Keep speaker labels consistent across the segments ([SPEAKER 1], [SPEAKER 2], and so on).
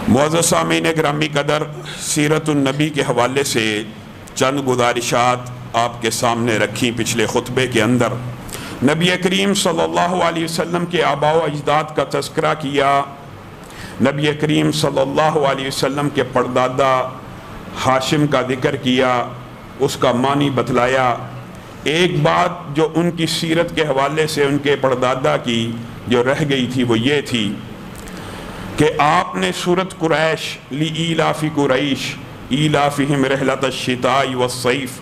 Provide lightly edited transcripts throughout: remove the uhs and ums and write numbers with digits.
[SPEAKER 1] معزز سامعین گرامی قدر، سیرت النبی کے حوالے سے چند گزارشات آپ کے سامنے رکھی پچھلے خطبے کے اندر۔ نبی کریم صلی اللہ علیہ وسلم کے آباء و اجداد کا تذکرہ کیا، نبی کریم صلی اللہ علیہ وسلم کے پردادا ہاشم کا ذکر کیا، اس کا معنی بتلایا۔ ایک بات جو ان کی سیرت کے حوالے سے ان کے پردادا کی جو رہ گئی تھی وہ یہ تھی کہ آپ نے سورۃ قریش لإیلاف قریش ایلافہم رحلۃ الشتاء والصیف،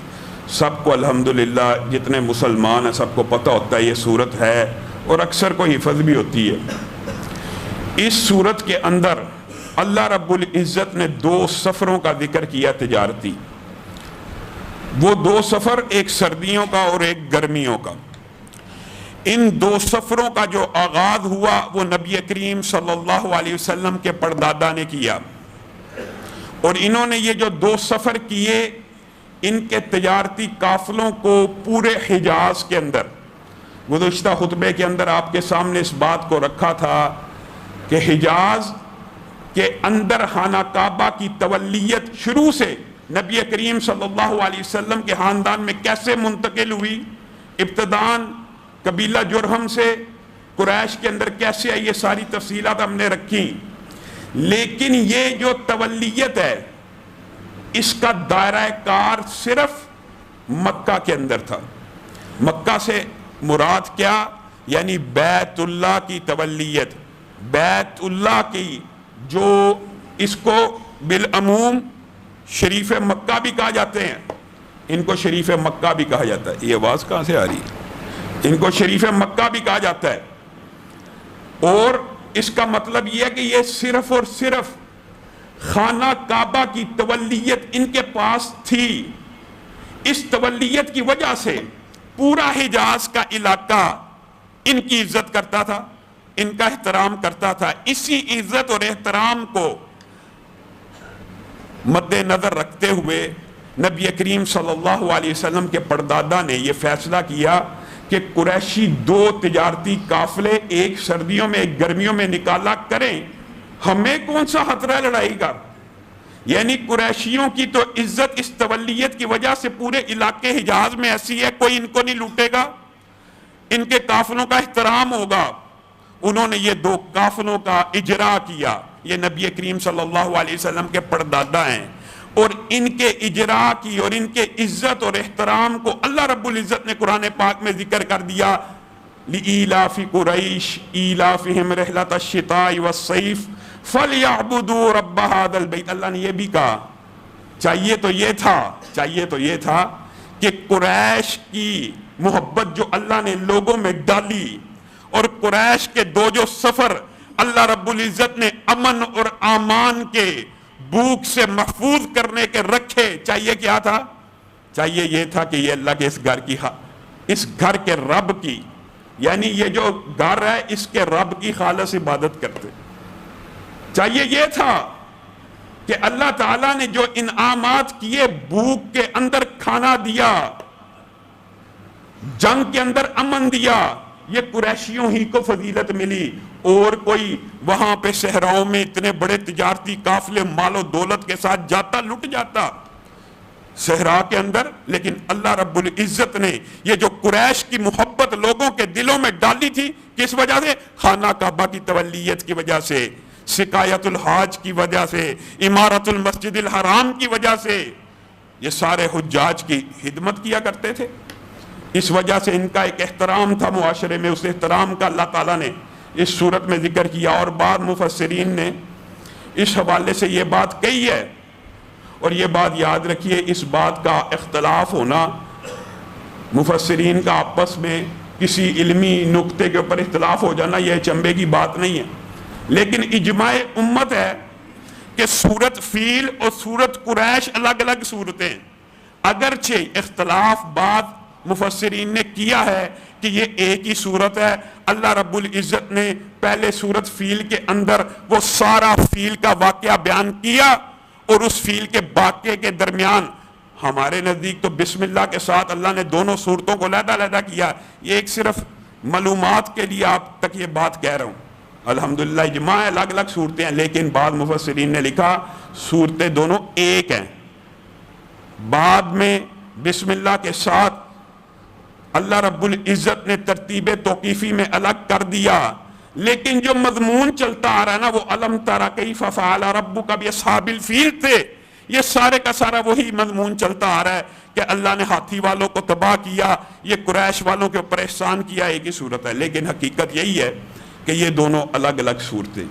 [SPEAKER 1] سب کو الحمدللہ جتنے مسلمان ہیں سب کو پتہ ہوتا ہے یہ سورت ہے اور اکثر کو حفظ بھی ہوتی ہے۔ اس سورت کے اندر اللہ رب العزت نے دو سفروں کا ذکر کیا تجارتی، وہ دو سفر ایک سردیوں کا اور ایک گرمیوں کا۔ ان دو سفروں کا جو آغاز ہوا وہ نبی کریم صلی اللہ علیہ وسلم کے پردادا نے کیا، اور انہوں نے یہ جو دو سفر کیے ان کے تجارتی قافلوں کو پورے حجاز کے اندر، گزشتہ خطبے کے اندر آپ کے سامنے اس بات کو رکھا تھا کہ حجاز کے اندر خانہ کعبہ کی تولیت شروع سے نبی کریم صلی اللہ علیہ وسلم کے خاندان میں کیسے منتقل ہوئی، ابتداً قبیلہ جرہم سے قریش کے اندر کیسے آئی، یہ ساری تفصیلات ہم نے رکھی۔ لیکن یہ جو تولیت ہے اس کا دائرہ کار صرف مکہ کے اندر تھا۔ مکہ سے مراد کیا؟ یعنی بیت اللہ کی تولیت، بیت اللہ کی جو اس کو بالعموم شریف مکہ بھی کہا جاتے ہیں، ان کو شریف مکہ بھی کہا جاتا ہے۔ یہ آواز کہاں سے آ رہی ہے؟ ان کو شریف مکہ بھی کہا جاتا ہے، اور اس کا مطلب یہ ہے کہ یہ صرف اور صرف خانہ کعبہ کی تولیت ان کے پاس تھی۔ اس تولیت کی وجہ سے پورا حجاز کا علاقہ ان کی عزت کرتا تھا، ان کا احترام کرتا تھا۔ اسی عزت اور احترام کو مد نظر رکھتے ہوئے نبی کریم صلی اللہ علیہ وسلم کے پردادا نے یہ فیصلہ کیا کہ قریشی دو تجارتی قافلے ایک سردیوں میں ایک گرمیوں میں نکالا کریں، ہمیں کون سا خطرہ ہے لڑائی کا؟ یعنی قریشیوں کی تو عزت اس تولیت کی وجہ سے پورے علاقے حجاز میں ایسی ہے کوئی ان کو نہیں لوٹے گا، ان کے قافلوں کا احترام ہوگا۔ انہوں نے یہ دو قافلوں کا اجرا کیا، یہ نبی کریم صلی اللہ علیہ وسلم کے پردادا ہیں، اور ان کے اجرا کی اور ان کے عزت اور احترام کو اللہ رب العزت نے قرآن پاک میں ذکر کر دیا۔ لإیلاف قریش ایلافہم رحلۃ الشتاء والصیف فلیعبدوا رب ھذا البیت۔ اللہ نے یہ بھی کہا، چاہیے تو یہ تھا کہ قریش کی محبت جو اللہ نے لوگوں میں ڈالی اور قریش کے دو جو سفر اللہ رب العزت نے امن اور امان کے بھوک سے محفوظ کرنے کے رکھے، چاہیے کیا تھا؟ چاہیے یہ تھا کہ یہ اللہ کے اس گھر کے رب کی، یعنی یہ جو گھر ہے اس کے رب کی خالص عبادت کرتے۔ چاہیے یہ تھا کہ اللہ تعالیٰ نے جو انعامات کیے، بھوک کے اندر کھانا دیا، جنگ کے اندر امن دیا، یہ قریشیوں ہی کو فضیلت ملی، اور کوئی وہاں پہ صحراؤں میں اتنے بڑے تجارتی قافلے مال و دولت کے ساتھ جاتا، لٹ جاتا صحرا کے اندر، لیکن اللہ رب العزت نے یہ جو قریش کی محبت لوگوں کے دلوں میں ڈالی تھی، کس وجہ سے؟ خانہ کعبہ کی تولیت کی وجہ سے، سقایت الحاج کی وجہ سے، عمارت المسجد الحرام کی وجہ سے، یہ سارے حجاج کی خدمت کیا کرتے تھے۔ اس وجہ سے ان کا ایک احترام تھا معاشرے میں، اس احترام کا اللہ تعالیٰ نے اس صورت میں ذکر کیا، اور بعض مفسرین نے اس حوالے سے یہ بات کہی ہے، اور یہ بات یاد رکھیے، اس بات کا اختلاف ہونا، مفسرین کا آپس میں کسی علمی نقطے کے اوپر اختلاف ہو جانا، یہ چنبے کی بات نہیں ہے، لیکن اجماع امت ہے کہ سورت فیل اور سورت قریش الگ الگ صورتیں، اگرچہ اختلاف بعض مفسرین نے کیا ہے کہ یہ ایک ہی صورت ہے۔ اللہ رب العزت نے پہلے سورت فیل کے اندر وہ سارا فیل کا واقعہ بیان کیا، اور اس فیل کے واقعے کے درمیان ہمارے نزدیک تو بسم اللہ کے ساتھ اللہ نے دونوں صورتوں کو علیحدہ علیحدہ کیا۔ یہ ایک صرف معلومات کے لیے آپ تک یہ بات کہہ رہا ہوں الحمدللہ اجماع ہے، الگ الگ صورتیں ہیں، لیکن بعض مفسرین نے لکھا صورتیں دونوں ایک ہیں۔ بعد میں بسم اللہ کے ساتھ اللہ رب العزت نے ترتیب توقیفی میں الگ کر دیا، لیکن جو مضمون چلتا آ رہا ہے نا وہ الم تری کیف فعل ربک باصحاب الفیل تھے، یہ سارے کا سارا وہی مضمون چلتا آ رہا ہے کہ اللہ نے ہاتھی والوں کو تباہ کیا، یہ قریش والوں کے اوپر احسان کیا، ایک ہی صورت ہے، لیکن حقیقت یہی ہے کہ یہ دونوں الگ الگ صورتیں۔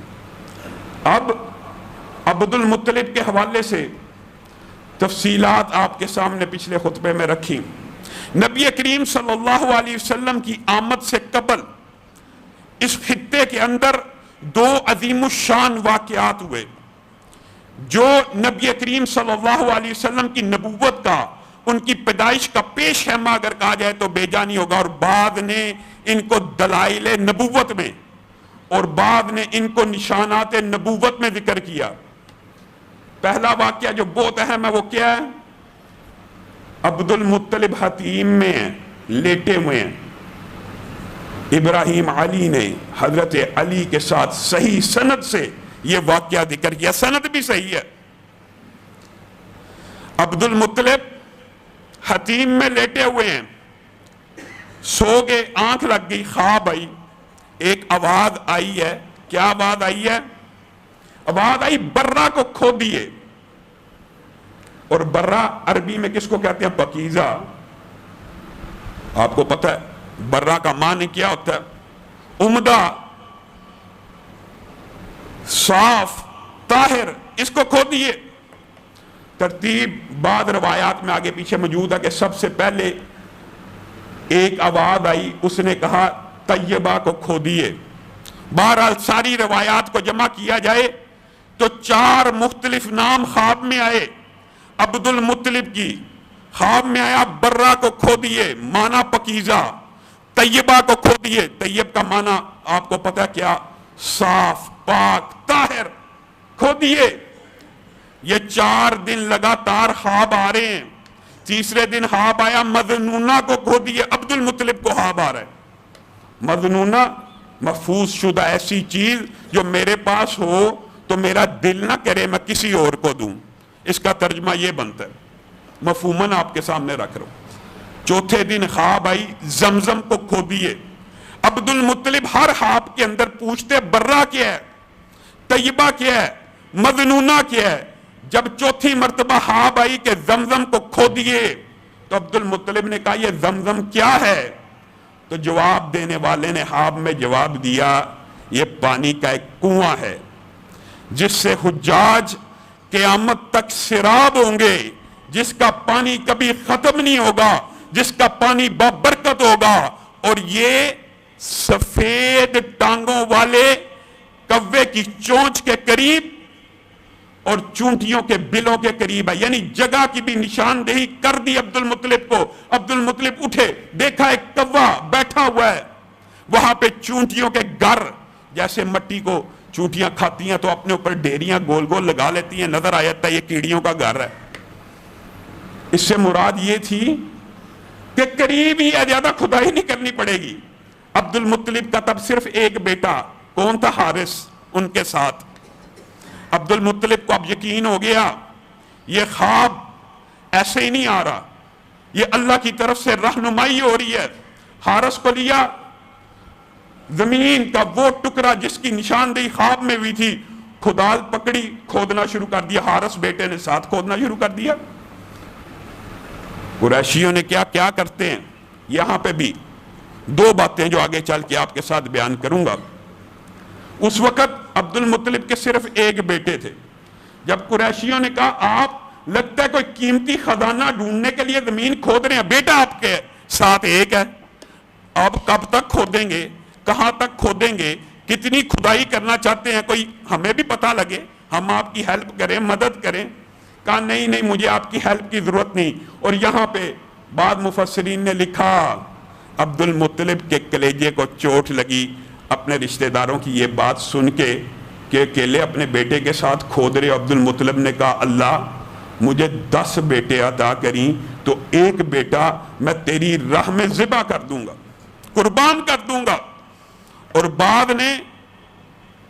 [SPEAKER 1] اب عبد المطلب کے حوالے سے تفصیلات آپ کے سامنے پچھلے خطبے میں رکھی۔ نبی کریم صلی اللہ علیہ وسلم کی آمد سے قبل اس خطے کے اندر دو عظیم الشان واقعات ہوئے جو نبی کریم صلی اللہ علیہ وسلم کی نبوت کا، ان کی پیدائش کا پیش خیمہ اگر کہا جائے تو بے جانی ہوگا، اور بعد نے ان کو دلائل نبوت میں اور بعد نے ان کو نشانات نبوت میں ذکر کیا۔ پہلا واقعہ جو بہت اہم ہے وہ کیا ہے؟ عبد المطلب حتیم میں ہیں، لیٹے ہوئے ہیں، ابراہیم علی نے حضرت علی کے ساتھ صحیح سند سے یہ واقعہ ذکر کیا، سند بھی صحیح ہے۔ عبد المطلب حتیم میں لیٹے ہوئے ہیں، سو گئے، آنکھ لگ گئی، خواب آئی، ایک آواز آئی ہے۔ کیا آواز آئی ہے؟ آواز آئی برہ کو کھو دیے، اور برہ عربی میں کس کو کہتے ہیں؟ پکیزہ۔ آپ کو پتہ ہے برہ کا معنی کیا ہوتا ہے؟ عمدہ، صاف، طاہر، اس کو کھو دیے۔ ترتیب بعض روایات میں آگے پیچھے موجود ہے کہ سب سے پہلے ایک آواز آئی، اس نے کہا طیبہ کو کھو دیے۔ بہرحال ساری روایات کو جمع کیا جائے تو 4 مختلف نام خواب میں آئے عبد المطلب کی۔ خواب میں آیا برہ کو کھو دیے، معنی پکیزہ، طیبہ کو کھو دیے، طیب کا معنی آپ کو پتہ کیا؟ صاف، پاک، طاہر، کھو دیے۔ یہ 4 دن لگاتار خواب آ رہے ہیں۔ تیسرے دن خواب آیا مظنونہ کو کھو دیے، عبد المطلب کو خواب آ رہا ہے۔ مظنونہ محفوظ شدہ ایسی چیز جو میرے پاس ہو تو میرا دل نہ کرے میں کسی اور کو دوں، اس کا ترجمہ یہ بنتا ہے، مفہوماً آپ کے سامنے رکھ رہا ہوں۔ چوتھے دن خواب آئی زمزم کو کھو دیے۔ عبد المطلب ہر خواب کے اندر پوچھتے برہ کیا ہے، طیبہ کیا ہے، مظنونہ کیا ہے۔ جب چوتھی مرتبہ خواب آئی کہ زمزم کو کھو دیے تو عبد المطلب نے کہا یہ زمزم کیا ہے؟ تو جواب دینے والے نے خواب میں جواب دیا یہ پانی کا ایک کنواں ہے جس سے حجاج قیامت تک سیراب ہوں گے، جس کا پانی کبھی ختم نہیں ہوگا، جس کا پانی بابرکت ہوگا، اور یہ سفید ٹانگوں والے کوے کی چونچ کے قریب اور چونٹیوں کے بلوں کے قریب ہے۔ یعنی جگہ کی بھی نشاندہی کر دی عبد المطلب کو۔ عبد المطلب اٹھے، دیکھا ایک کوا بیٹھا ہوا ہے، وہاں پہ چونٹیوں کے گھر، جیسے مٹی کو چونٹیاں کھاتی ہیں تو اپنے اوپر ڈیریاں گول گول لگا لیتی ہیں، نظر آ جاتا ہے یہ کیڑیوں کا گھر ہے۔ اس سے مراد یہ تھی کہ قریب ہی ہے، زیادہ کھدائی نہیں کرنی پڑے گی۔ عبد المطلب کا تب صرف ایک بیٹا، کون تھا؟ حارث، ان کے ساتھ۔ عبد المطلب کو اب یقین ہو گیا یہ خواب ایسے ہی نہیں آ رہا، یہ اللہ کی طرف سے رہنمائی ہو رہی ہے۔ حارث کو لیا، زمین کا وہ ٹکڑا جس کی نشاندہی خواب میں ہوئی تھی، کھدال پکڑی، کھودنا شروع کر دیا۔ حارث بیٹے نے ساتھ کھودنا شروع کر دیا۔ قریشیوں نے کیا کرتے ہیں، یہاں پہ بھی 2 باتیں جو آگے چل کے آپ کے ساتھ بیان کروں گا۔ اس وقت عبد المطلب کے صرف ایک بیٹے تھے۔ جب قریشیوں نے کہا آپ لگتا ہے کوئی قیمتی خزانہ ڈھونڈنے کے لیے زمین کھود رہے ہیں، بیٹا آپ کے ساتھ ایک ہے، آپ کب تک کھودیں گے، کہاں تک کھودیں گے، کتنی کھدائی کرنا چاہتے ہیں، کوئی ہمیں بھی پتہ لگے، ہم آپ کی ہیلپ کریں، مدد کریں۔ کہا نہیں مجھے آپ کی ہیلپ کی ضرورت نہیں۔ اور یہاں پہ بعض مفسرین نے لکھا عبد المطلب کے کلیجے کو چوٹ لگی اپنے رشتہ داروں کی یہ بات سن کے کہ اکیلے اپنے بیٹے کے ساتھ کھود رہے۔ عبد المطلب نے کہا اللہ مجھے 10 بیٹے عطا کریں تو ایک بیٹا میں تیری راہ میں ذبح کر دوں گا، قربان کر دوں گا۔ اور بعد نے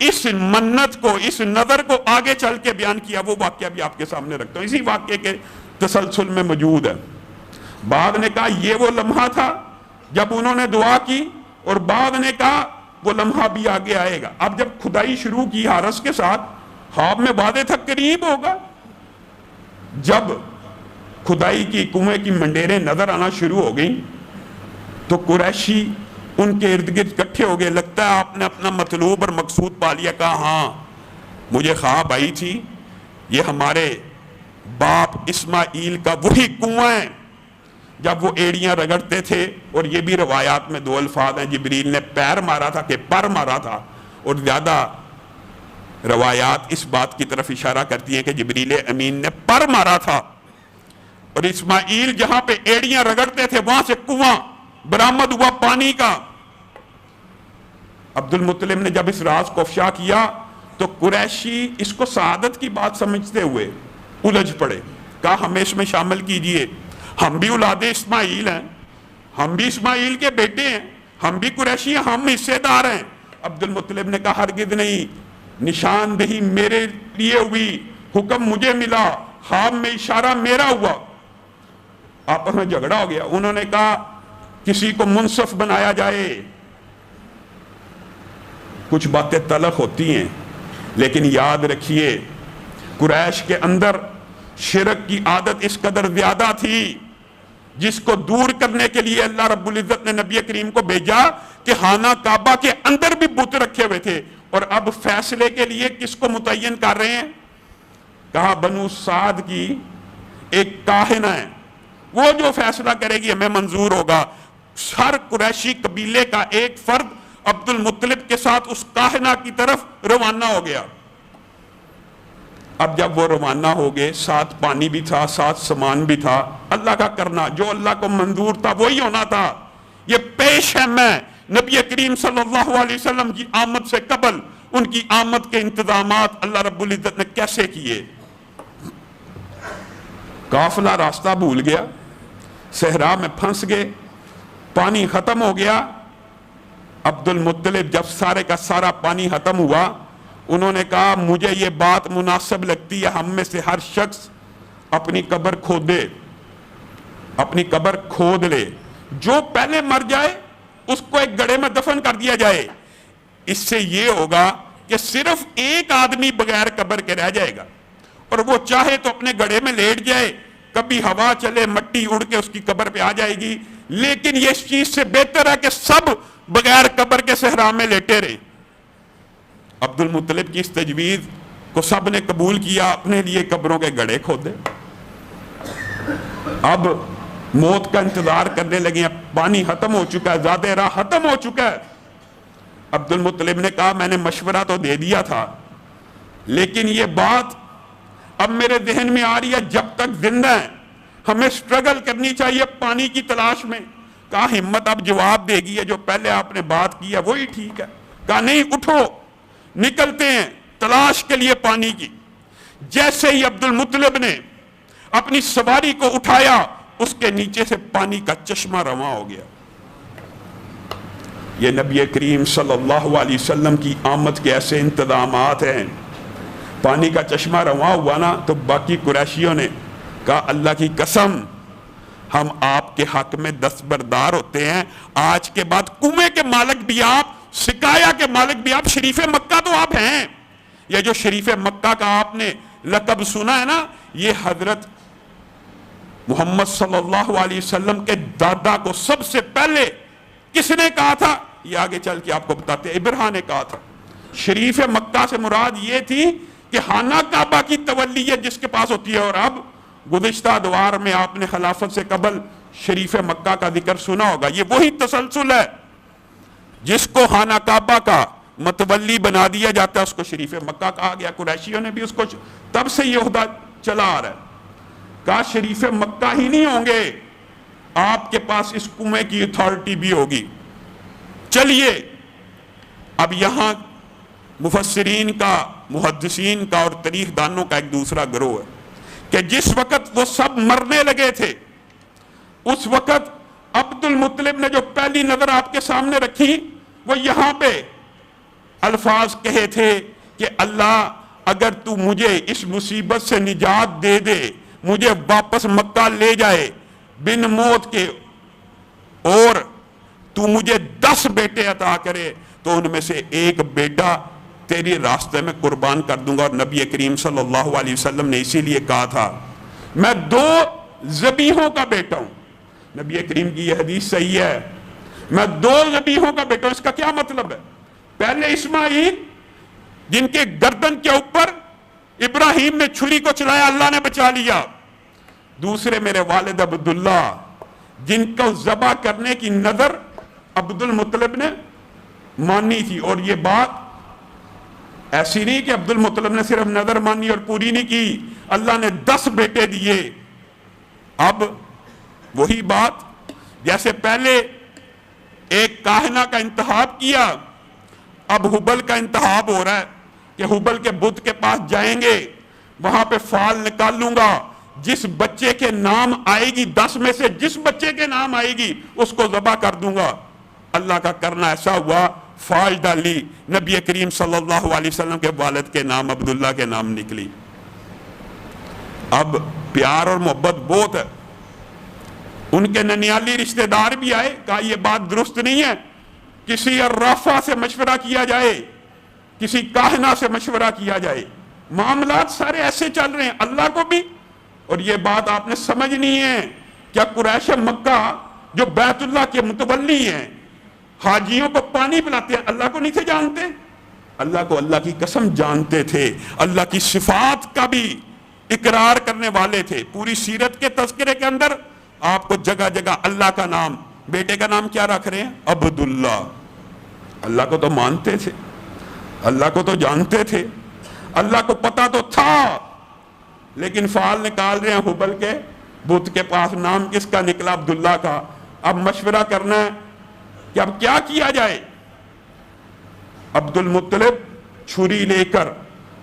[SPEAKER 1] اس منت کو، اس نظر کو آگے چل کے بیان کیا، وہ واقعہ بھی آپ کے سامنے رکھتا ہوں، اسی واقعے کے تسلسل میں موجود ہے۔ بعد نے کہا یہ وہ لمحہ تھا جب انہوں نے دعا کی، اور بعد نے کہا وہ لمحہ بھی آگے آئے گا۔ اب جب کھدائی شروع کی حارس کے ساتھ، خواب میں وعدے تھا قریب ہوگا۔ جب کھدائی کی کنویں کی منڈیریں نظر آنا شروع ہو گئیں تو قریشی ان کے ارد گرد اکٹھے ہو گئے، لگتا ہے آپ نے اپنا مطلوب اور مقصود پا لیا۔ کہا ہاں مجھے خواب آئی تھی، یہ ہمارے باپ اسماعیل کا وہی کنواں ہے جب وہ ایڑیاں رگڑتے تھے، اور یہ بھی روایات میں دو الفاظ ہیں، جبریل نے پیر مارا تھا کہ پر مارا تھا، اور زیادہ روایات اس بات کی طرف اشارہ کرتی ہیں کہ جبریل امین نے پر مارا تھا، اور اسماعیل جہاں پہ ایڑیاں رگڑتے تھے وہاں سے کنواں برآمد ہوا پانی کا۔ عبد المطلب نے جب اس راز کو افشا کیا تو قریشی اس کو سعادت کی بات سمجھتے ہوئے الجھ پڑے۔ کہا ہمیں اس میں شامل کیجئے، ہم بھی اولاد اسماعیل ہیں، ہم بھی اسماعیل کے بیٹے ہیں، ہم بھی قریشی ہیں، ہم حصے دار ہیں۔ عبد المطلب نے کہا ہرگز نہیں، نشاندہی میرے لیے ہوئی، حکم مجھے ملا، خواب میں اشارہ میرا ہوا۔ آپس میں جھگڑا ہو گیا۔ انہوں نے کہا کسی کو منصف بنایا جائے۔ کچھ باتیں تلخ ہوتی ہیں، لیکن یاد رکھیے قریش کے اندر شرک کی عادت اس قدر زیادہ تھی، جس کو دور کرنے کے لیے اللہ رب العزت نے نبی کریم کو بھیجا کہ خانہ کعبہ کے اندر بھی بت رکھے ہوئے تھے، اور اب فیصلے کے لیے کس کو متعین کر رہے ہیں؟ کہا بنو سعد کی ایک کاہنہ ہے، وہ جو فیصلہ کرے گی ہمیں منظور ہوگا۔ ہر قریشی قبیلے کا ایک فرد عبد المطلب کے ساتھ اس کاہنہ کی طرف روانہ ہو گیا۔ اب جب وہ روانہ ہو گئے، ساتھ پانی بھی تھا، ساتھ سامان بھی تھا، اللہ کا کرنا جو اللہ کو منظور تھا وہی ہونا تھا۔ یہ پیش ہے میں نبی کریم صلی اللہ علیہ وسلم کی آمد سے قبل ان کی آمد کے انتظامات اللہ رب العزت نے کیسے کیے۔ قافلہ راستہ بھول گیا، صحرا میں پھنس گئے، پانی ختم ہو گیا۔ عبد المطلب جب سارے کا سارا پانی ختم ہوا، انہوں نے کہا مجھے یہ بات مناسب لگتی ہے، ہم میں سے ہر شخص اپنی قبر کھودے، اپنی قبر کھود لے، جو پہلے مر جائے اس کو ایک گڑھے میں دفن کر دیا جائے۔ اس سے یہ ہوگا کہ صرف ایک آدمی بغیر قبر کے رہ جائے گا، اور وہ چاہے تو اپنے گڑھے میں لیٹ جائے، کبھی ہوا چلے مٹی اڑ کے اس کی قبر پہ آ جائے گی، لیکن یہ اس چیز سے بہتر ہے کہ سب بغیر قبر کے صحرا میں لیٹے رہے۔ عبد المطلب کی اس تجویز کو سب نے قبول کیا، اپنے لیے قبروں کے گڑھے کھودے۔ اب موت کا انتظار کرنے لگے ہیں، پانی ختم ہو چکا ہے، زیادہ راہ ختم ہو چکا ہے۔ عبد المطلب نے کہا میں نے مشورہ تو دے دیا تھا، لیکن یہ بات اب میرے ذہن میں آ رہی ہے، جب تک زندہ ہیں ہمیں سٹرگل کرنی چاہیے پانی کی تلاش میں۔ کہا ہمت اب جواب دے گی ہے، جو پہلے آپ نے بات کی ہے وہی ٹھیک ہے۔ کہا نہیں، اٹھو، نکلتے ہیں تلاش کے لیے پانی کی۔ جیسے ہی عبد المطلب نے اپنی سواری کو اٹھایا، اس کے نیچے سے پانی کا چشمہ رواں ہو گیا۔ یہ نبی کریم صلی اللہ علیہ وسلم کی آمد کے ایسے انتظامات ہیں۔ پانی کا چشمہ رواں ہوا نا تو باقی قریشیوں نے کہا اللہ کی قسم ہم آپ کے حق میں دستبردار ہوتے ہیں، آج کے بعد کنویں کے مالک بھی آپ، سقایا کے مالک بھی آپ، شریف مکہ تو آپ ہیں۔ یہ جو شریف مکہ کا آپ نے لقب سنا ہے نا، یہ حضرت محمد صلی اللہ علیہ وسلم کے دادا کو سب سے پہلے کس نے کہا تھا؟ یہ آگے چل کے آپ کو بتاتے ہیں، ابرہا نے کہا تھا۔ شریف مکہ سے مراد یہ تھی کہ خانہ کعبہ کی تولیت جس کے پاس ہوتی ہے، اور اب گزشتہ ادوار میں آپ نے خلافت سے قبل شریف مکہ کا ذکر سنا ہوگا۔ یہ وہی تسلسل ہے، جس کو خانہ کعبہ کا متولی بنا دیا جاتا ہے اس کو شریف مکہ کہا گیا۔ قریشیوں نے بھی اس کو تب سے یہ عہدہ چلا آ رہا ہے۔ کہا شریف مکہ ہی نہیں ہوں گے، آپ کے پاس اس کنویں کی اتھارٹی بھی ہوگی۔ چلیے اب یہاں مفسرین کا، محدثین کا اور تاریخ دانوں کا ایک دوسرا گروہ ہے کہ جس وقت وہ سب مرنے لگے تھے، اس وقت عبد المطلب نے جو پہلی نظر آپ کے سامنے رکھی وہ یہاں پہ الفاظ کہے تھے کہ اللہ اگر تو مجھے اس مصیبت سے نجات دے دے، مجھے واپس مکہ لے جائے بن موت کے، اور تو مجھے 10 بیٹے عطا کرے تو ان میں سے ایک بیٹا تیری راستے میں قربان کر دوں گا۔ اور نبی کریم صلی اللہ علیہ وسلم نے اسی لیے کہا تھا میں 2 ذبیحوں کا بیٹا ہوں۔ نبی کریم کی یہ حدیث صحیح ہے، میں 2 ذبیحوں کا بیٹا ہوں۔ اس کا کیا مطلب ہے؟ پہلے اسماعیل جن کے گردن کے اوپر ابراہیم نے چھری کو چلایا، اللہ نے بچا لیا۔ دوسرے میرے والد عبداللہ جن کو ذبح کرنے کی نظر عبد المطلب نے مانی تھی، اور یہ بات ایسی نہیں کہ عبد المطلب نے صرف نظر مانی اور پوری نہیں کی، اللہ نے 10 بیٹے دیے۔ اب وہی بات جیسے پہلے ایک کاہنہ کا انتخاب کیا، اب حبل کا انتخاب ہو رہا ہے کہ حبل کے بت کے پاس جائیں گے، وہاں پہ فال نکال لوں گا، جس بچے کے نام آئے گی 10 میں سے جس بچے کے نام آئے گی اس کو ذبح کر دوں گا۔ اللہ کا کرنا ایسا ہوا، فال ڈالی، نبی کریم صلی اللہ علیہ وسلم کے والد کے نام عبداللہ کے نام نکلی۔ اب پیار اور محبت بہت ہے۔ ان کے ننیالی رشتہ دار بھی آئے، کہا یہ بات درست نہیں ہے، کسی عرافہ سے مشورہ کیا جائے، کسی کاہنہ سے مشورہ کیا جائے۔ معاملات سارے ایسے چل رہے ہیں، اللہ کو بھی، اور یہ بات آپ نے سمجھنی ہے، کیا قریش مکہ جو بیت اللہ کے متولی ہیں، حاجیوں کو پانی پلاتے ہیں، اللہ کو نہیں تھے جانتے؟ اللہ کو اللہ کی قسم جانتے تھے، اللہ کی صفات کا بھی اقرار کرنے والے تھے۔ پوری سیرت کے تذکرے کے اندر آپ کو جگہ جگہ اللہ کا نام، بیٹے کا نام کیا رکھ رہے ہیں؟ عبداللہ۔ اللہ کو تو مانتے تھے، اللہ کو تو جانتے تھے، اللہ کو پتا تو تھا، لیکن فعال نکال رہے ہیں حبل کے بت کے پاس۔ نام کس کا نکلا؟ عبداللہ کا۔ اب مشورہ کرنا ہے کہ اب کیا کیا جائے۔ عبد المطلب چھری لے کر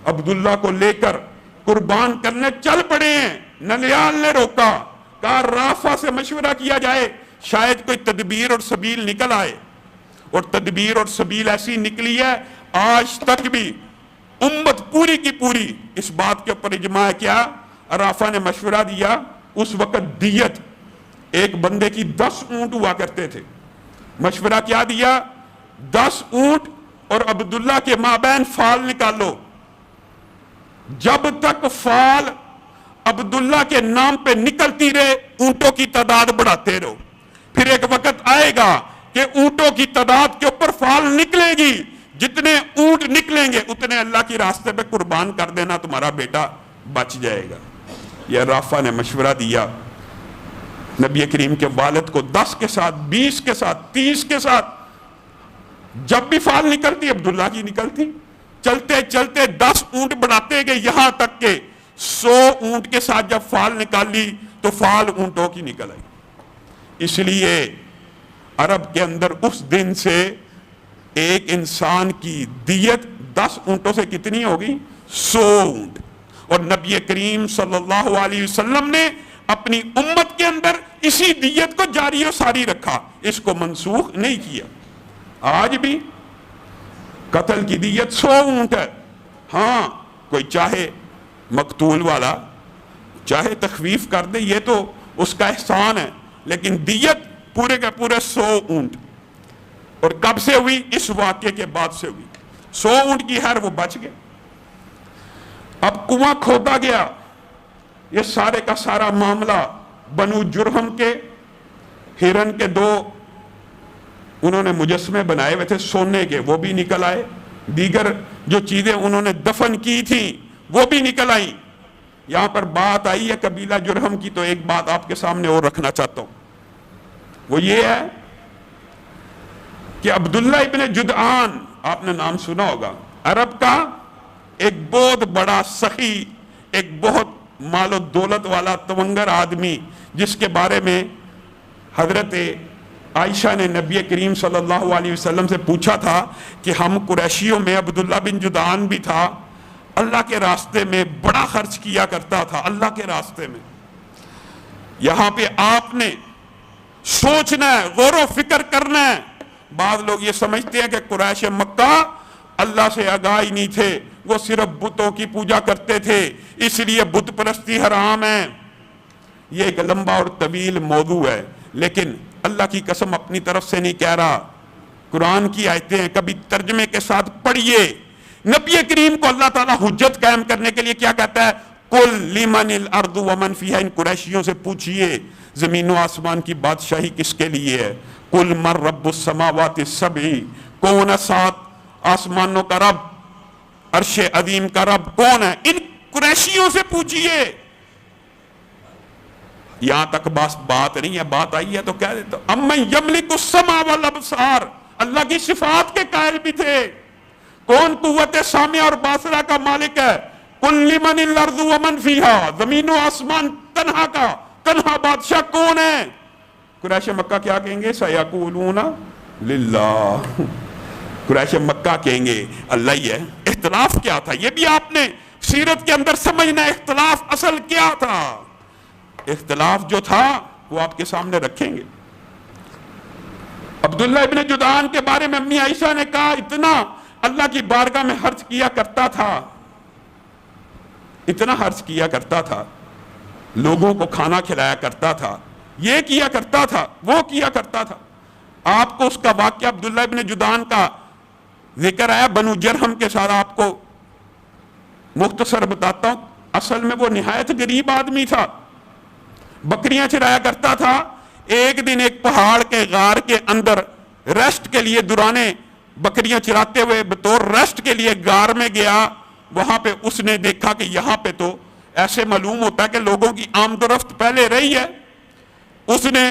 [SPEAKER 1] عبداللہ کو لے کر قربان کرنے چل پڑے ہیں۔ ننیال نے روکا، کہا رافع سے مشورہ کیا جائے، شاید کوئی تدبیر اور سبیل نکل آئے۔ اور تدبیر اور سبیل ایسی نکلی ہے، آج تک بھی امت پوری کی پوری اس بات کے اوپر اجماع ہے۔ کیا؟ رافع نے مشورہ دیا، اس وقت دیت ایک بندے کی 10 اونٹ ہوا کرتے تھے۔ مشورہ کیا دیا؟ 10 اونٹ اور عبداللہ کے مابین فال نکالو، جب تک فال عبداللہ کے نام پہ نکلتی رہے اونٹوں کی تعداد بڑھاتے رہو۔ پھر ایک وقت آئے گا کہ اونٹوں کی تعداد کے اوپر فال نکلے گی، جتنے اونٹ نکلیں گے اتنے اللہ کی راستے پہ قربان کر دینا، تمہارا بیٹا بچ جائے گا۔ یہ رافع نے مشورہ دیا نبی کریم کے والد کو، 10 کے ساتھ، 20 کے ساتھ، 30 کے ساتھ۔ جب بھی فال نکلتی عبداللہ کی نکلتی، چلتے چلتے 10 اونٹ بڑھاتے گئے، یہاں تک کہ 100 اونٹ کے ساتھ جب فال نکالی تو فال اونٹوں کی نکل آئی۔ اس لیے عرب کے اندر اس دن سے ایک انسان کی دیت 10 اونٹوں سے کتنی ہوگی؟ 100 اونٹ۔ اور نبی کریم صلی اللہ علیہ وسلم نے اپنی امت کے اندر اسی دیت کو جاری و ساری رکھا، اس کو منسوخ نہیں کیا۔ آج بھی قتل کی دیت 100 اونٹ ہے۔ ہاں کوئی چاہے مقتول والا چاہے تخفیف کر دے، یہ تو اس کا احسان ہے، لیکن دیت پورے کا پورے 100 اونٹ۔ اور کب سے ہوئی؟ اس واقعے کے بعد سے ہوئی۔ 100 اونٹ کی ہر وہ بچ گئے۔ اب کنواں کھودا گیا، یہ سارے کا سارا معاملہ بنو جرہم کے ہرن کے 2 انہوں نے مجسمے بنائے ہوئے تھے سونے کے، وہ بھی نکل آئے۔ دیگر جو چیزیں انہوں نے دفن کی تھیں وہ بھی نکل آئیں۔ یہاں پر بات آئی ہے قبیلہ جرہم کی، تو ایک بات آپ کے سامنے اور رکھنا چاہتا ہوں، وہ یہ ہے کہ عبداللہ ابن جدعان، آپ نے نام سنا ہوگا، عرب کا ایک بہت بڑا سخی، ایک بہت مال و دولت والا تونگر آدمی، جس کے بارے میں حضرت عائشہ نے نبی کریم صلی اللہ علیہ وسلم سے پوچھا تھا کہ ہم قریشیوں میں عبداللہ بن جدعان بھی تھا، اللہ کے راستے میں بڑا خرچ کیا کرتا تھا، اللہ کے راستے میں۔ یہاں پہ آپ نے سوچنا ہے، غور و فکر کرنا ہے۔ بعض لوگ یہ سمجھتے ہیں کہ قریش مکہ اللہ سے آگاہ ہی نہیں تھے، وہ صرف بتوں کی پوجا کرتے تھے، اس لیے بت پرستی حرام ہے۔ یہ ایک لمبا اور طویل موضوع ہے، لیکن اللہ کی قسم اپنی طرف سے نہیں کہہ رہا، قرآن کی آیتیں ہیں، کبھی ترجمے کے ساتھ پڑھیے۔ نبی کریم کو اللہ تعالیٰ حجت قائم کرنے کے لیے کیا کہتا ہے؟ قُلْ لِمَنِ الْأَرْضُ وَمَنْ فِيهَا، ان قریشیوں سے پوچھئے زمین و آسمان کی بادشاہی کس کے لیے ہے؟ قُلْ مَنْ رَبُّ السَّمَاوَاتِ السَّبْعِ، کون ہے 7 آسمانوں کا رب، عرش عظیم کا رب کون ہے؟ ان قریشیوں سے پوچھئے۔ یہاں تک بات نہیں ہے، بات آئی ہے تو کہہ دیتا اَمَّنْ يَمْلِكُ السَّمْعَ وَالْأَبْصَارَ، اللہ کی صفات کے قائل بھی تھے۔ کون قوت سامع اور باصرہ کا مالک ہے؟ قُلْ لِمَنِ الْأَرْضُ وَمَنْ فِيهَا، زمین و آسمان تنہا بادشاہ کون ہے؟ قریش مکہ کیا کہیں گے؟ سَيَقُولُونَ لِلَّهِ، قریش مکہ کہیں گے اللہ ہی ہے۔ اختلاف کیا تھا؟ یہ بھی آپ نے سیرت کے اندر سمجھنا، اختلاف اصل کیا تھا۔ اختلاف جو تھا وہ آپ کے سامنے رکھیں گے۔ عبداللہ ابن جدعان کے بارے میں امی عائشہ نے کہا اتنا اللہ کی بارگاہ میں خرچ کیا کرتا تھا، اتنا خرچ کیا کرتا تھا، لوگوں کو کھانا کھلایا کرتا تھا، یہ کیا کرتا تھا، وہ کیا کرتا تھا۔ آپ کو اس کا واقعہ عبداللہ ابن جدعان کا ذکر آیا بنو جرہم کے ساتھ، آپ کو مختصر بتاتا ہوں۔ اصل میں وہ نہایت غریب آدمی تھا، بکریاں چرایا کرتا تھا۔ ایک دن ایک پہاڑ کے غار کے اندر ریسٹ کے لیے دورانے بکریاں چراتے ہوئے بطور ریسٹ کے لیے غار میں گیا۔ وہاں پہ اس نے دیکھا کہ یہاں پہ تو ایسے معلوم ہوتا ہے کہ لوگوں کی آمد و رفت پہلے رہی ہے۔ اس نے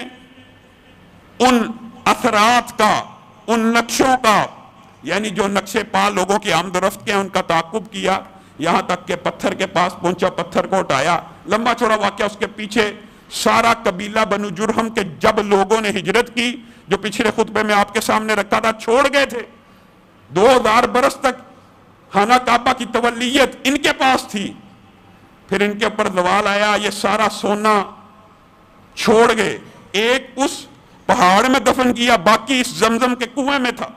[SPEAKER 1] ان اثرات کا، ان نقشوں کا، یعنی جو نقشے پا لوگوں کی آمد و رفت کے ان کا تعاقب کیا، یہاں تک کہ پتھر کے پاس پہنچا، پتھر کو اٹھایا۔ لمبا چوڑا واقعہ، اس کے پیچھے سارا قبیلہ بنو جرہم کے جب لوگوں نے ہجرت کی، جو پچھلے خطبے میں آپ کے سامنے رکھا تھا، چھوڑ گئے تھے۔ 2000 برس تک خانہ کعبہ کی تولیت ان کے پاس تھی، پھر ان کے اوپر زوال آیا، یہ سارا سونا چھوڑ گئے۔ ایک اس پہاڑ میں دفن کیا، باقی اس زمزم کے کنویں میں تھا۔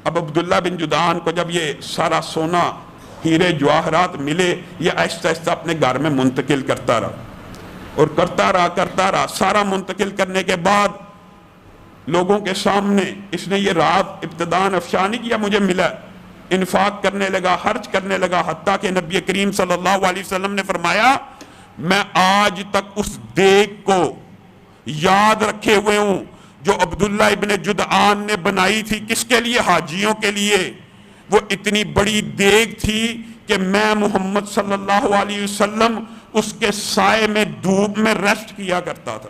[SPEAKER 1] اب عبداللہ بن جدعان کو جب یہ سارا سونا، ہیرے جواہرات ملے، یہ آہستہ آہستہ اپنے گھر میں منتقل کرتا رہا اور کرتا رہا۔ سارا منتقل کرنے کے بعد لوگوں کے سامنے اس نے یہ راز ابتداءً افشا نہیں کیا، مجھے ملا، انفاق کرنے لگا، خرچ کرنے لگا، حتیٰ کہ نبی کریم صلی اللہ علیہ وسلم نے فرمایا میں آج تک اس دیگ کو یاد رکھے ہوئے ہوں جو عبداللہ ابن جدعان نے بنائی تھی۔ کس کے لیے؟ حاجیوں کے لیے۔ وہ اتنی بڑی دیگ تھی کہ میں محمد صلی اللہ علیہ وسلم اس کے سائے میں دھوپ میں ریسٹ کیا کرتا تھا،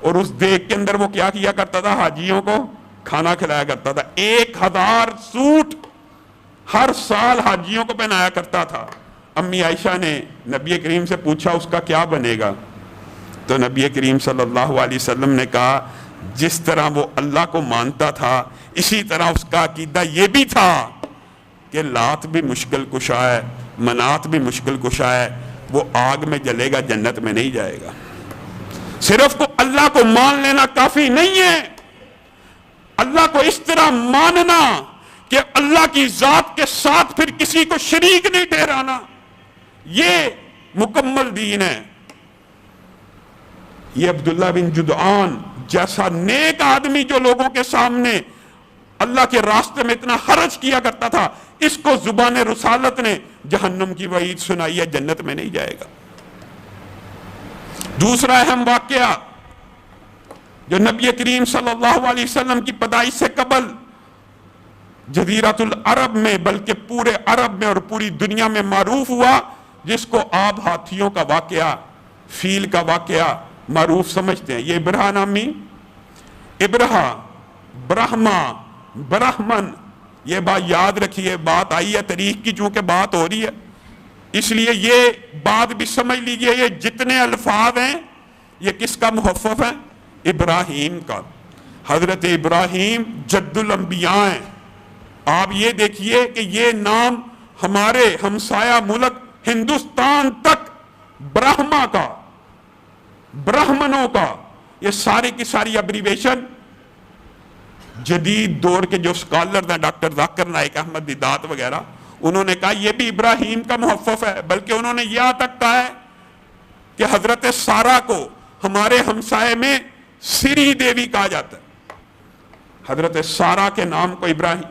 [SPEAKER 1] اور اس دیگ کے اندر وہ کیا کیا کرتا تھا؟ حاجیوں کو کھانا کھلایا کرتا تھا۔ 1000 سوٹ ہر سال حاجیوں کو پہنایا کرتا تھا۔ امی عائشہ نے نبی کریم سے پوچھا اس کا کیا بنے گا؟ تو نبی کریم صلی اللہ علیہ وسلم نے کہا جس طرح وہ اللہ کو مانتا تھا اسی طرح اس کا عقیدہ یہ بھی تھا کہ لات بھی مشکل کشا ہے، منات بھی مشکل کشا ہے، وہ آگ میں جلے گا، جنت میں نہیں جائے گا۔ صرف کو اللہ کو مان لینا کافی نہیں ہے، اللہ کو اس طرح ماننا کہ اللہ کی ذات کے ساتھ پھر کسی کو شریک نہیں ٹھہرانا، یہ مکمل دین ہے۔ یہ عبداللہ بن جدعان جیسا نیک آدمی جو لوگوں کے سامنے اللہ کے راستے میں اتنا خرچ کیا کرتا تھا، اس کو زبان رسالت نے جہنم کی وعید سنائی ہے، جنت میں نہیں جائے گا۔ دوسرا اہم واقعہ جو نبی کریم صلی اللہ علیہ وسلم کی پیدائش سے قبل جزیرۃ العرب میں بلکہ پورے عرب میں اور پوری دنیا میں معروف ہوا، جس کو آپ ہاتھیوں کا واقعہ، فیل کا واقعہ معروف سمجھتے ہیں۔ یہ ابرہا نامی، ابرہا، برہما، برہمن، یہ بات یاد رکھیے، بات آئی ہے تاریخ کی چونکہ بات ہو رہی ہے، اس لیے یہ بات بھی سمجھ لیجئے، یہ جتنے الفاظ ہیں یہ کس کا محفف ہے؟ ابراہیم کا۔ حضرت ابراہیم جد الانبیاء ہیں۔ آپ یہ دیکھیے کہ یہ نام ہمارے ہمسایہ ملک ہندوستان تک برہما کا، برہمنوں کا، یہ ساری کی ساری ابریویشن جدید دور کے جو اسکالر ہیں ڈاکٹر ذاکر نائک احمد دیدات وغیرہ، انہوں نے کہا یہ بھی ابراہیم کا محفف ہے، بلکہ انہوں نے یہاں تک کہا ہے کہ حضرت سارہ کو ہمارے ہمسائے میں سری دیوی کہا جاتا ہے۔ حضرت سارہ کے نام کو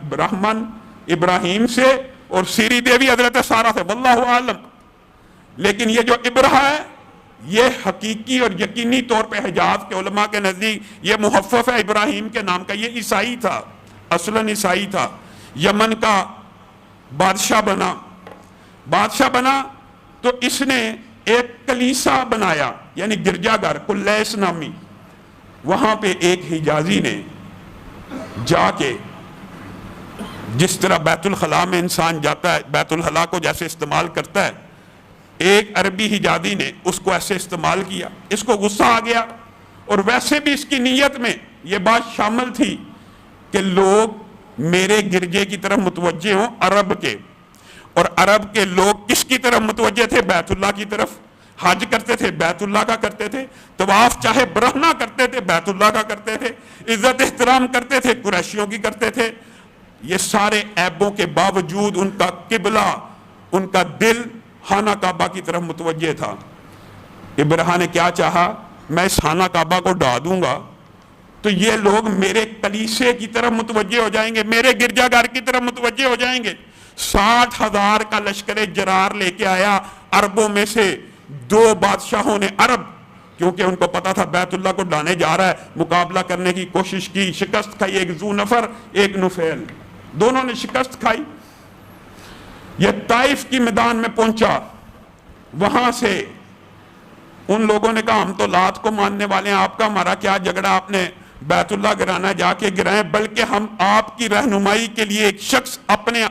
[SPEAKER 1] برہمن ابراہیم سے اور سری دیوی حضرت سارہ سے، واللہ عالم۔ لیکن یہ جو ابرہ ہے یہ حقیقی اور یقینی طور پہ حجاز کے علماء کے نزدیک یہ محفف ہے ابراہیم کے نام کا۔ یہ عیسائی تھا، اصلاً عیسائی تھا، یمن کا بادشاہ بنا تو اس نے ایک کلیسا بنایا، یعنی گرجا گھر کلیس نامی۔ وہاں پہ ایک حجازی نے جا کے، جس طرح بیت الخلاء میں انسان جاتا ہے بیت الخلاء کو جیسے استعمال کرتا ہے، ایک عربی حجازی نے اس کو ایسے استعمال کیا، اس کو غصہ آ گیا، اور ویسے بھی اس کی نیت میں یہ بات شامل تھی کہ لوگ میرے گرجے کی طرف متوجہ ہوں، عرب کے، اور عرب کے لوگ کس کی طرف متوجہ تھے؟ بیت اللہ کی طرف۔ حج کرتے تھے بیت اللہ کا کرتے تھے، طواف چاہے برہنہ کرتے تھے بیت اللہ کا کرتے تھے، عزت احترام کرتے تھے قریشیوں کی کرتے تھے۔ یہ سارے عیبوں کے باوجود ان کا قبلہ، ان کا دل خانہ کعبہ کی طرف متوجہ تھا۔ ابرہہ نے کیا چاہا؟ میں اس خانہ کعبہ کو ڈھا دوں گا تو یہ لوگ میرے کلیسے کی طرف متوجہ ہو جائیں گے، میرے گرجا گھر کی طرف متوجہ ہو جائیں گے۔ 60,000 کا لشکر جرار لے کے آیا۔ عربوں میں سے 2 بادشاہوں نے، عرب، کیونکہ ان کو پتا تھا بیت اللہ کو ڈھانے جا رہا ہے، مقابلہ کرنے کی کوشش کی، شکست کھائی۔ ایک ذو نفر، ایک نفیل، دونوں نے شکست کھائی۔ یہ طائف کی میدان میں پہنچا، وہاں سے ان لوگوں نے کہا ہم تو لات کو ماننے والے ہیں، آپ کا ہمارا کیا جھگڑا، آپ نے بیت اللہ گرانا جا کے گرائیں، بلکہ ہم آپ کی رہنمائی کے لیے ایک شخص اپنے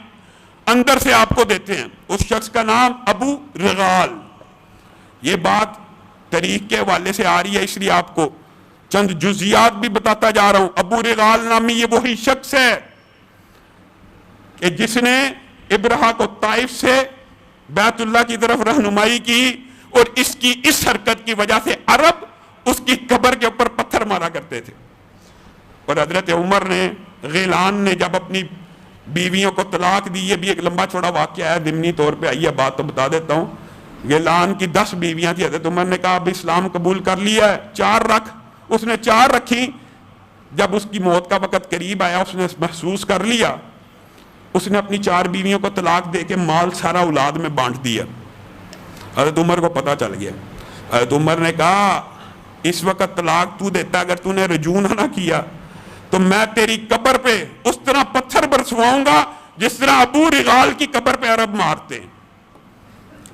[SPEAKER 1] اندر سے آپ کو دیتے ہیں، اس شخص کا نام ابو رغال۔ یہ بات تاریخ کے حوالے سے آ رہی ہے، اس لیے آپ کو چند جزیات بھی بتاتا جا رہا ہوں۔ ابو رغال نامی یہ وہی شخص ہے کہ جس نے ابرہہ کو طائف سے بیت اللہ کی طرف رہنمائی کی، اور اس کی اس حرکت کی وجہ سے عرب اس کی قبر کے اوپر پتھر مارا کرتے تھے۔ اور حضرت عمر نے، غیلان نے جب اپنی بیویوں کو طلاق دی، یہ بھی ایک لمبا چوڑا واقعہ ہے، ضمنی طور پہ آئیے بات تو بتا دیتا ہوں۔ غیلان کی 10 بیویاں تھیں، حضرت عمر نے کہا اب اسلام قبول کر لیا ہے، 4 رکھ۔ اس نے 4 رکھی۔ جب اس کی موت کا وقت قریب آیا، اس نے محسوس کر لیا، اس نے اپنی 4 بیویوں کو طلاق دے کے مال سارا اولاد میں بانٹ دیا۔ حضرت عمر کو پتہ چل گیا۔ حضرت عمر نے کہا اس وقت طلاق تو دیتا، اگر تو نے رجوع نہ کیا تو میں تیری قبر پہ اس طرح پتھر برسواؤں گا جس طرح ابو رغال کی قبر پہ عرب مارتے ہیں۔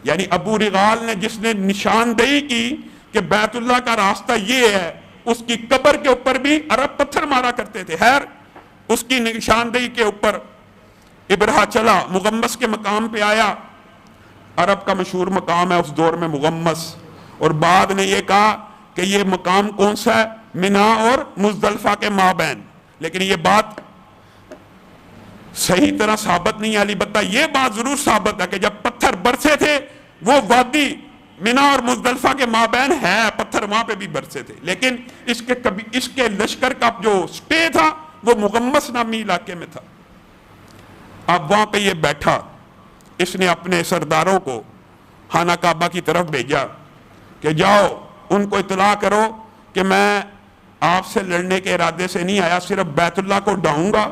[SPEAKER 1] یعنی ابو رغال نے جس نے نشاندہی کی کہ بیت اللہ کا راستہ یہ ہے، اس کی قبر کے اوپر بھی عرب پتھر مارا کرتے تھے۔ خیر، اس کی نشاندہی کے اوپر ابرہہ چلا، مغمس کے مقام پہ آیا۔ عرب کا مشہور مقام ہے اس دور میں مغمس، اور بعد نے یہ کہا کہ یہ مقام کون سا ہے؟ منا اور مزدلفہ کے مابین۔ لیکن یہ بات صحیح طرح ثابت نہیں ہے، البتہ یہ بات ضرور ثابت ہے کہ جب پتھر برسے تھے وہ وادی منا اور مزدلفہ کے مابین ہے، پتھر وہاں پہ بھی برسے تھے، لیکن اس کے لشکر کا جو سٹے تھا وہ مغمس نامی علاقے میں تھا۔ اب وہاں پہ یہ بیٹھا، اس نے اپنے سرداروں کو خانہ کعبہ کی طرف بھیجا کہ جاؤ ان کو اطلاع کرو کہ میں آپ سے لڑنے کے ارادے سے نہیں آیا، صرف بیت اللہ کو ڈھاؤں گا